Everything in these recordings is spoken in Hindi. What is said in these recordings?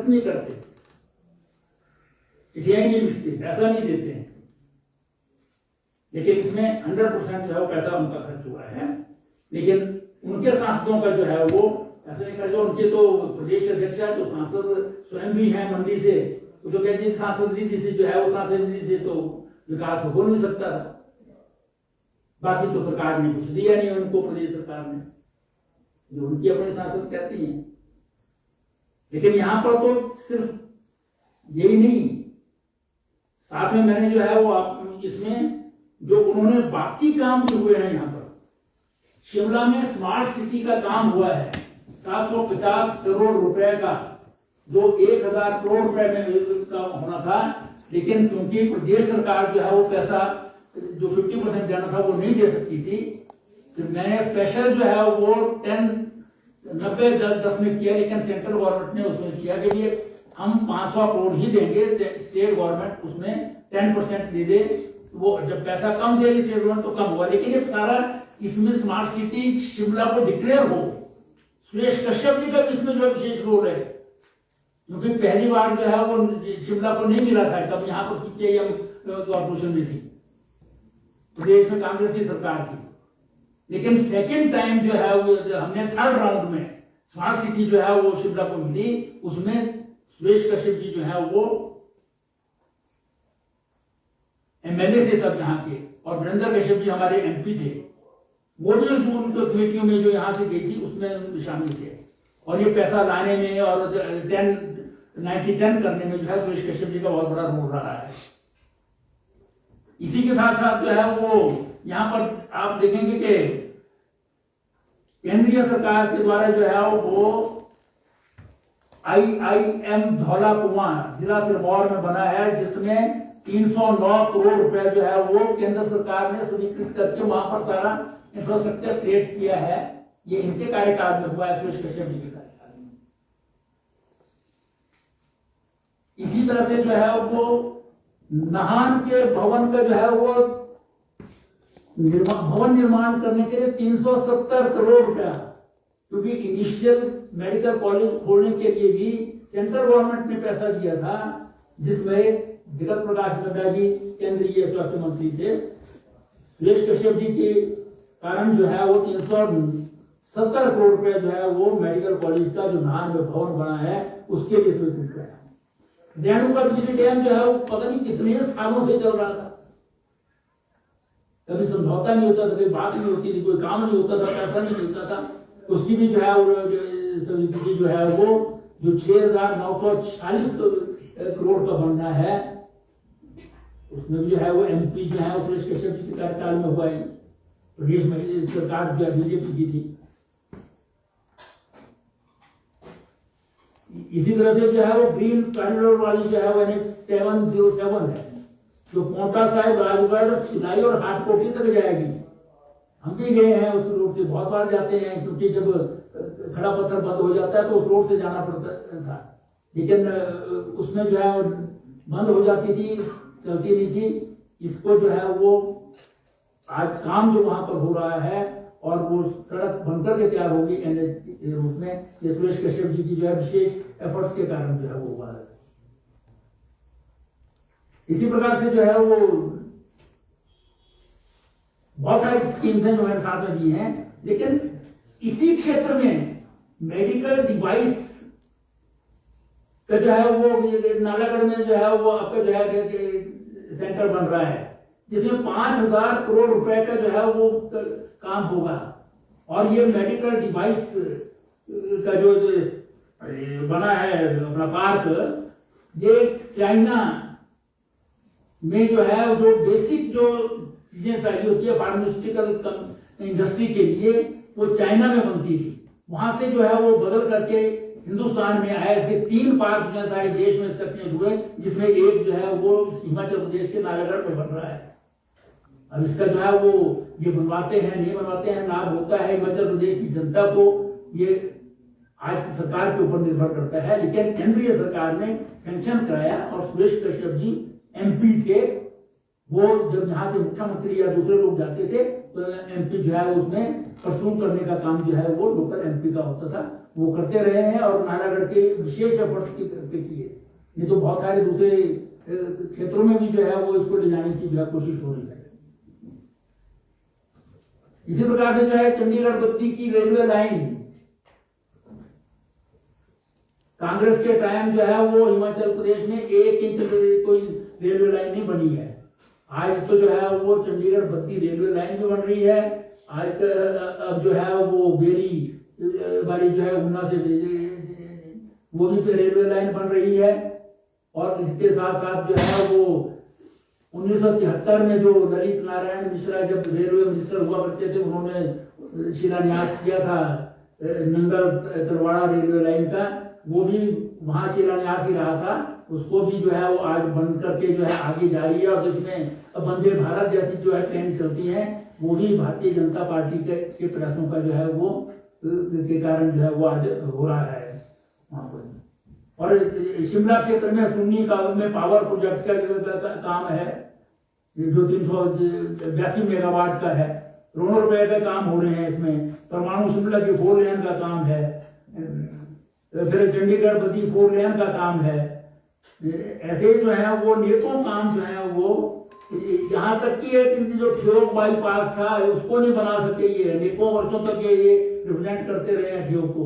खर्च नहीं करते, चिट्ठियां नहीं लिखते, पैसा नहीं देते हैं, लेकिन इसमें 100% जो है वो पैसा उनका खर्च हुआ है। लेकिन उनके सांसदों का जो है वो ऐसा नहीं करते। उनके तो प्रदेश अध्यक्ष है, तो सांसद स्वयं भी हैं मंडी से, तो जो कहते हैं सांसद निधि से जो है वो सांसद निधि से तो विकास हो नहीं सकता था। बाकी तो सरकार ने कुछ दिया नहीं उनको, प्रदेश सरकार ने, जो उनकी अपने सांसद कहती हैं। लेकिन यहाँ पर तो सिर्फ यही नहीं, साथ में मैंने जो है वो इसमें जो उन्होंने बाकी काम जो हुए हैं यहाँ पर, शिमला में स्मार्ट सिटी का काम हुआ है 750 करोड़ रुपए का, जो 1000 करोड़ रुपए में का होना था। लेकिन क्योंकि प्रदेश सरकार जो है वो पैसा जो 50% देना था वो नहीं दे सकती थी, तो मैंने स्पेशल जो है वो 90-10 में किया। लेकिन सेंट्रल गवर्नमेंट ने उसमें किया कि ये हम 500 करोड़ ही देंगे, स्टेट गवर्नमेंट उसमें 10% दे दे। वो जब पैसा कम देगी स्टेट गवर्नमेंट तो कम हुआ। लेकिन ये सारा इसमें स्मार्ट सिटी शिमला को डिक्लेयर हो, सुरेश कश्यप जी का इसमें जो विशेष रोल है, क्योंकि पहली बार जो है वो शिमला को नहीं मिला था, तब यहाँ पर सीपीआई कॉर्पोरेशन में थी, प्रदेश में कांग्रेस की सरकार थी। लेकिन सेकेंड टाइम जो है वो हमने थर्ड राउंड में स्मार्ट सिटी जो है वो शिमला को मिली, उसमें सुरेश कश्यप जी जो है वो एमएलए थे तब यहाँ के, और वीरेंद्र कश्यप जी हमारे एमपी थे। वो भी उनको कमेटियों में जो यहाँ से गई थी उसमें शामिल थे, और ये पैसा लाने में और 90-10 करने में जो है सुरेश कश्यप जी का बहुत बड़ा रोल रहा है। इसी के साथ साथ जो है वो यहाँ पर आप देखेंगे कि केंद्रीय सरकार के द्वारा जो है वो IIM धौला कुआं जिला सिरमौर में बना है, जिसमें 309 करोड़ रुपए जो है वो केंद्र सरकार ने स्वीकृत करके वहां पर सारा इंफ्रास्ट्रक्चर क्रिएट किया है। ये इनके कार्यकाल में हुआ है, सुरेश कश्यप जी के कार्यकाल में। इसी तरह से जो है वो नाहन के भवन का जो है वो भवन निर्माण करने के लिए 370 करोड़ रुपया, क्योंकि इनिशियल मेडिकल कॉलेज खोलने के लिए भी सेंट्रल गवर्नमेंट ने पैसा दिया था, जिसमें जगत प्रकाश नड्डा जी केंद्रीय स्वास्थ्य मंत्री थे। सुरेश कश्यप जी के कारण जो है वो 370 करोड़ रुपया जो है वो मेडिकल कॉलेज का जो नाहन में भवन बना है उसके लिए स्वीकृत किया। रेणु का बिजली डैम जो है वो पता नहीं कितने सालों से चल रहा था, कभी समझौता नहीं होता था, कभी बात नहीं होती थी, कोई काम नहीं होता था, पैसा नहीं मिलता था। उसकी भी जो है स्वीकृति जो है वो जो 6940 करोड़ का बनना है, उसमें जो है वो एमपी जो है सुरेश कश्यप जी के कार्यकाल में हुआ है। प्रदेश में सरकार जो है बीजेपी की थी। इसी तरह से जो है वो ग्रीन कॉरिडोर वाली जो है वो NH 707 है, जो पोंटा साहिब, राजगढ़, सिलाई और हाटकोटी तक जाएगी। हम भी गए हैं उस रोड से, बहुत बार जाते हैं, क्योंकि जब खड़ा पत्थर बंद हो जाता है तो उस रोड से जाना पड़ता था। लेकिन उसमें जो है बंद हो जाती थी, चलती नहीं थी। इसको जो है वो आज काम जो वहां पर हो रहा है और वो सड़क बनकर के तैयार होगी NH के रूप में, ये सुरेश कश्यप जी की जो है विशेष एफर्ट्स के कारण जो है वो हुआ है। इसी प्रकार से जो है वो बहुत सारी स्कीम्स हैं जो मेरे साथ में दी हैं। लेकिन इसी क्षेत्र में मेडिकल डिवाइस का जो है वो नालागढ़ में जो है वो आपका जो है सेंटर बन रहा है, जिसमें 5000 करोड़ रुपए का जो है वो काम होगा। और ये मेडिकल डिवाइस का जो बना है अपना पार्क, ये चाइना में जो है जो बेसिक जो चीजें चाहिए होती है फार्मास्यूटिकल इंडस्ट्री के लिए, वो चाइना में बनती थी। वहां से जो है वो बदल करके हिंदुस्तान में आए थे। 3 पार्क जो सारे देश में सक्रिय हुए, जिसमें एक जो है वो हिमाचल प्रदेश के नालागढ़ में बन रहा है। अब इसका जो है वो ये बनवाते हैं नहीं बनवाते हैं, लाभ होता है हिमाचल प्रदेश की जनता को, ये आज की सरकार के ऊपर निर्भर करता है। लेकिन केंद्रीय सरकार ने सैंक्शन कराया और सुरेश कश्यप जी एमपी थे। वो जब यहाँ से मुख्यमंत्री या दूसरे लोग जाते थे तो एमपी जो है उसमें परसूम करने का काम जो है वो लोकल एमपी का होता था। वो करते रहे हैं और नालागढ़ के विशेष एफर्ट्स किए। नहीं तो बहुत सारे दूसरे क्षेत्रों में भी जो है वो इसको ले जाने की जो है कोशिश हो रही है। इसी प्रकार से जो है चंडीगढ़ बद्दी की रेलवे लाइन, कांग्रेस के टाइम जो है वो हिमाचल प्रदेश में 1 इंच कोई रेलवे लाइन नहीं बनी है। आज तो जो है वो चंडीगढ़ बद्दी रेलवे लाइन भी बन रही है। आज अब जो है वो बेरी वाली जो है ऊना से वो भी रेलवे लाइन बन रही है। और इसके साथ साथ जो है वो 1973 में जो ललित नारायण मिश्रा जब रेलवे मिनिस्टर हुआ करते थे, उन्होंने शिलान्यास किया था नंगल तलवाड़ा रेलवे लाइन का, वो भी वहां शिलान्यास ही रहा था। उसको भी जो है वो आज बंद करके जो है आगे जा रही है। और जिसमें वंदे भारत जैसी जो है ट्रेन चलती है, वो भी भारतीय जनता पार्टी के प्रयासों का जो है वो के कारण जो है वो आज हो रहा है वहां पर। और शिमला क्षेत्र में सुन्नी काबुल में पावर प्रोजेक्ट का काम है जो 382 मेगावाट का है। करोड़ों रुपए का काम हो रहे हैं इसमें। परमाणु शिमला की 4 लेन का काम है। फिर चंडीगढ़ बद्दी 4 लेन का काम है। ऐसे जो है वो नेकों काम जो है वो, यहाँ तक कि जो ठियोग बाईपास था उसको नहीं बना सके। ये नेकों वर्षों तक ये रिप्रेजेंट करते रहे हैं ठियोग को,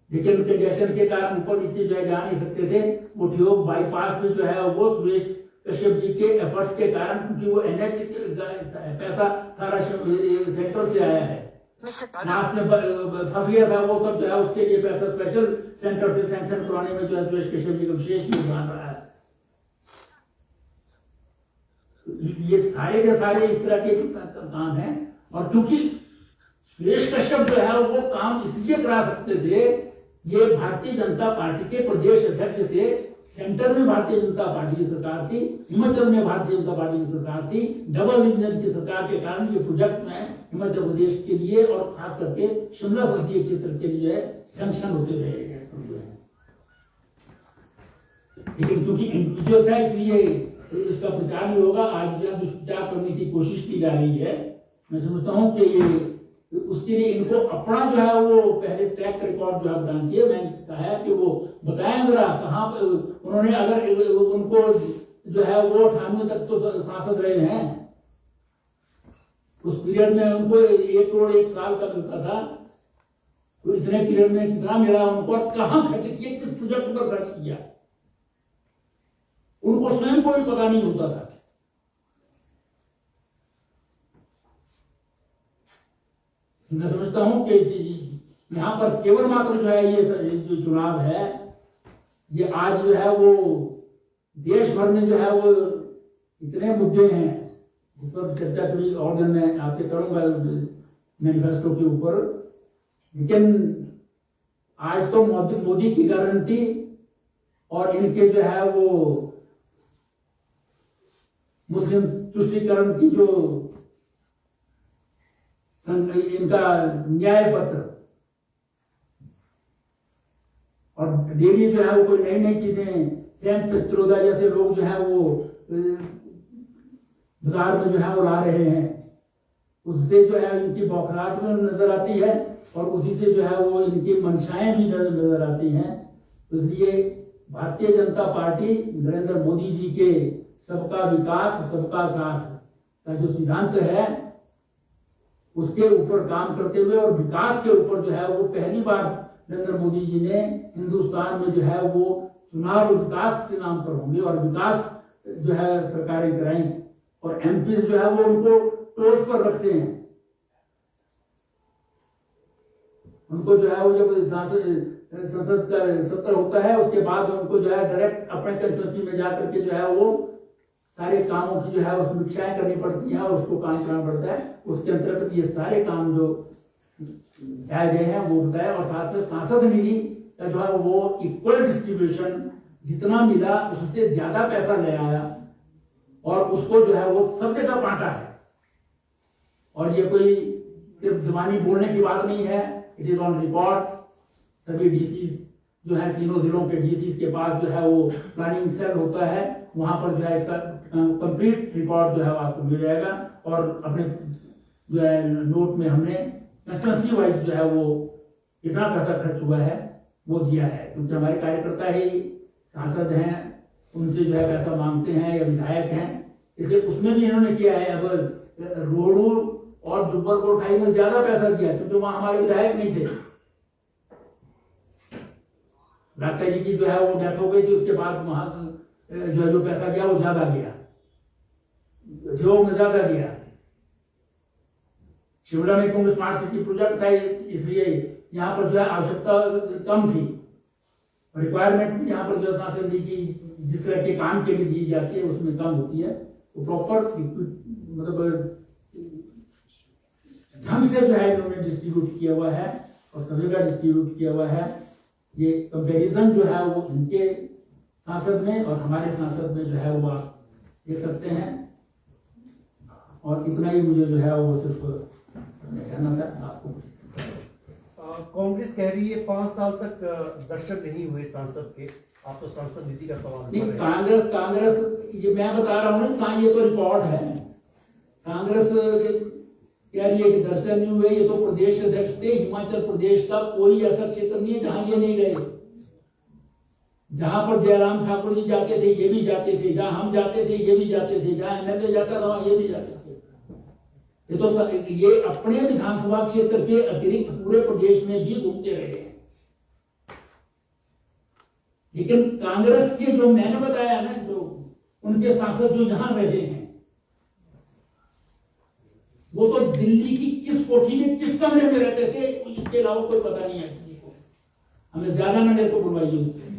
लेकिन कंजेशन के कारण ऊपर नीचे जो है जा नहीं सकते थे। वो ठियोग बाईपास भी जो है वो सुरेश कश्यप जी के एफर्ट्स के कारण, क्योंकि वो NH पैसा सारा सेंटर से आया है। नाथ में फंस गया था वो, तब जो है उसके लिए पैसा स्पेशल सेंटर से सैंक्शन करवाने में जो है सुरेश कश्यप जी का विशेष योगदान रहा है। ये सारे के सारे इस तरह के काम है। और क्योंकि सुरेश कश्यप जो है वो काम इसलिए करा सकते थे, ये भारतीय जनता पार्टी के प्रदेश अध्यक्ष थे। सेंटर में भारतीय जनता पार्टी की सरकार थी, हिमाचल में भारतीय जनता पार्टी की सरकार थी। डबल इंजन की सरकार के कारण ये प्रोजेक्ट में हिमाचल प्रदेश के लिए और खास करके शिमला संसदीय क्षेत्र के लिए सैंक्शन होते रहे हैं। लेकिन क्योंकि इंडिविजुअल था इसलिए इसका प्रचार नहीं होगा। आज जो दुष्प्रचार करने की कोशिश की जा रही है। मैं समझता हूँ कि ये उसके लिए इनको अपना जो है वो पहले ट्रैक रिकॉर्ड जो है प्रदान किए। मैंने कहा कि वो बताएं जरा कहाँ पे उन्होंने, अगर उनको जो है वो 98 तक तो सांसद रहे हैं, उस पीरियड में उनको 1 करोड़ 1 साल का मिलता था, तो इतने पीरियड में कितना मिला उनको, कहाँ खर्च किया, किस प्रोजेक्ट पर खर्च किया, उनको स्वयं को भी पता नहीं होता था। मैं समझता हूं कि यहाँ पर केवल मात्र जो है ये जो चुनाव है, ये आज जो है वो देश भर में जो है वो इतने मुद्दे हैं जिस पर चर्चा थोड़ी और दिन में आपसे करूंगा मैनिफेस्टो के ऊपर। लेकिन आज तो मोदी की गारंटी और इनके जो है वो मुस्लिम तुष्टीकरण की जो इनका न्याय पत्र, और डेली जो है वो कोई नई नई चीजें, सैम पित्रोदा जैसे लोग जो है वो बाजार में जो है वो ला रहे हैं, उससे जो है इनकी बौखलाहट में नजर आती है और उसी से जो है वो इनकी मंशाएं भी नजर आती हैं। इसलिए भारतीय जनता पार्टी नरेंद्र मोदी जी के सबका विकास सबका साथ का जो सिद्धांत है उसके ऊपर काम करते हुए और विकास के ऊपर जो है वो पहली बार नरेंद्र मोदी जी ने हिंदुस्तान में जो है वो चुनाव विकास के नाम पर होंगे और विकास जो है सरकारें कराएंगी और MP जो है वो उनको टोच पर रखते हैं। उनको जो है वो जब संसद का सत्र होता है उसके बाद उनको जो है डायरेक्ट अपने कंस्टिट्यूंसी में जाकर के जो है वो सारे कामों की जो है समीक्षाएं करनी पड़ती है और उसको काम करना पड़ता है। उसके अंतर्गत ये सारे काम जो बताए गए हैं वो बताया और साथ में सांसद निधि का जो है वो इक्वल डिस्ट्रीब्यूशन, जितना मिला उससे ज्यादा पैसा ले आया और उसको जो है वो सब जगह बांटा है। और ये कोई सिर्फ जुबानी बोलने की बात नहीं है, इट इज ऑन रिकॉर्ड। सभी DCs जो है तीनों जिलों के DCs के पास जो है वो प्लानिंग सेल होता है, वहां पर जो है इसका कंप्लीट रिकॉर्ड जो है आपको मिल जाएगा। और अपने जो है नोट में हमने कंस्टिट्यूंसी वाइज जो है वो कितना पैसा खर्च हुआ है वो दिया है, क्योंकि हमारे कार्यकर्ता ही सांसद हैं, उनसे जो है पैसा मांगते हैं या विधायक हैं, इसलिए उसमें भी इन्होंने किया है। अब रोडू और जुब्बल कोटखाई में ज्यादा पैसा दिया क्योंकि वहां हमारे विधायक नहीं थे। डॉक्टर जी की जो है वो डेथ हो गई थी, उसके बाद वहां जो पैसा गया वो ज्यादा गया, उद्योग में ज्यादा गया। शिमला में क्योंकि स्मार्ट सिटी प्रोजेक्ट था, इसलिए यहाँ पर जो है आवश्यकता कम थी, रिक्वायरमेंट यहाँ पर जो सांसद जी की जिस तरह के काम के लिए दी जाती है उसमें कम होती है। तो प्रॉपर मतलब ढंग से जो है इन्होंने डिस्ट्रीब्यूट किया हुआ है और सभी का डिस्ट्रीब्यूट किया हुआ है। ये कंपैरिजन जो है वो इनके सांसद में और हमारे सांसद में जो है वो आप देख सकते हैं। और इतना ही मुझे जो है वो सिर्फ कहना था आपको। कांग्रेस कह रही है 5 साल तक दर्शन नहीं हुए सांसद के, आप तो सांसद निधि का सवाल नहीं, कांग्रेस ये मैं बता रहा हूँ ना, ये तो रिकॉर्ड है। कांग्रेस कह रही है कि दर्शन नहीं हुए, ये तो प्रदेश अध्यक्ष थे। हिमाचल प्रदेश का कोई ऐसा क्षेत्र नहीं है जहां ये नहीं गए। जहां पर जयराम ठाकुर जी जाते थे ये भी जाते थे, जहां हम जाते थे ये भी जाते थे, जहां एमएलए जाता था वहां ये भी जाते थे। ये तो ये अपने विधानसभा क्षेत्र के अतिरिक्त पूरे प्रदेश में भी घूमते रहे हैं। लेकिन कांग्रेस के जो मैंने बताया ना, जो उनके सांसद जो यहां रहे हैं, वो तो दिल्ली की किस कोठी में किस कमरे में रहते थे, इसके अलावा कोई पता नहीं है किसी को। हमें ज्यादा ना मेरे को बुलवाइए उससे।